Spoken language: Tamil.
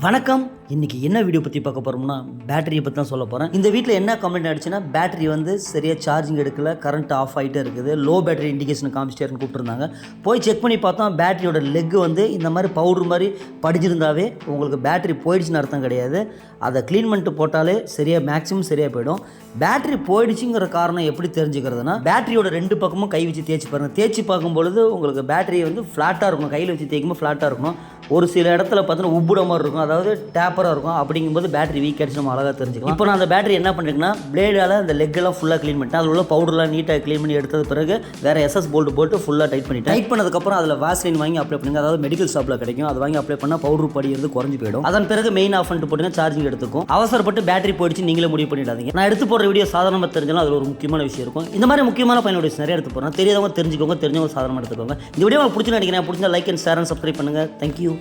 வணக்கம். இன்றைக்கி என்ன வீடியோ பற்றி பார்க்க போகிறோம்னா பேட்டரியை பற்றி தான் சொல்ல போகிறேன். இந்த வீட்டில் என்ன கம்ப்ளைண்ட் ஆகிடுச்சுன்னா பேட்டரி வந்து சரியாக சார்ஜிங் எடுக்கல, கரண்ட் ஆஃப் ஆகிட்டே இருக்குது, லோ பேட்டரி இண்டிகேஷன் காமிச்சிட்டேன்னு கூப்பிட்டுருந்தாங்க. போய் செக் பண்ணி பார்த்தோம், பேட்டரியோட லெக்கு வந்து இந்த மாதிரி பவுடர் மாதிரி படிஞ்சிருந்தாவே உங்களுக்கு பேட்டரி போயிடுச்சுன்னு அர்த்தம் கிடையாது. அதை க்ளீன் பண்ணிட்டு போட்டாலே சரியாக மேக்ஸிமம் சரியாக போயிடும். பேட்டரி போயிடுச்சுங்கிற காரணம் எப்படி தெரிஞ்சுக்கிறதுனா பேட்டரியோட ரெண்டு பக்கமும் கை வச்சு தேய்ச்சி பாருங்கள். தேய்ச்சி பார்க்கும்பொழுது உங்களுக்கு பேட்டரி வந்து ஃப்ளாட்டாக இருக்கணும், கையில் வச்சு தேய்க்கும்போது ஃப்ளாட்டாக இருக்கணும். ஒரு சில இடத்துல பார்த்தீங்கன்னா உப்புட மாதிரி இருக்கும், அதாவது டேப்பராக இருக்கும். அப்படிங்கும்போது பேட்டரி வீக் ஆகிடுச்சு நம்ம அழகாக தெரிஞ்சுக்கலாம். இப்போ நான் அந்த பேட்டரி என்ன பண்ணிருக்கேன்னா பிளேடால் அந்த லெக்கெல்லாம் ஃபுல்லாக க்ளீன் பண்ணிட்டேன். அதில் உள்ள பவுடர்லாம் நீட்டாக க்ளீன் பண்ணி எடுத்தது பிறகு வேறு எஸ்எஸ் போல்ட்டு போட்டு ஃபுல்லாக டைட் பண்ணிட்டேன். டைட் பண்ணதுக்கப்புறம் அதில் வாஸ்லின் வாங்கி அப்ளை பண்ணுங்க, அதாவது மெடிக்கல் ஷாப்பில் கிடைக்கும். அது வாங்கி அப்ளை பண்ணால் பவுடர் படிக்கிறது குறைஞ்சி போயிடும். அதன் பிறகு மெயின் ஆஃப் பண்ணிட்டு போட்டுங்க, சார்ஜிங் எடுத்துக்கும். அவசரப்பட்டு பேட்டரி போயிடுச்சு நீங்களே முடிவு பண்ணிடாதீங்க. நான் எடுத்து போகிற வீடியோ சாதாரணமாக தெரிஞ்சாலும் அதில் ஒரு முக்கியமான விஷயம் இருக்கும். இந்த மாதிரி முக்கியமான பயனுடைய நிறைய எடுத்து போகிறேன். தெரியாதவங்க தெரிஞ்சுக்கோங்க, தெரிஞ்சவங்க சாதாரணமாக எடுத்துக்கோங்க. இந்த வீடியோ உங்களுக்கு பிடிச்சி நினைக்கிறேன். பிடிச்சா like and share and subscribe பண்ணுங்கள். தேங்க்யூ.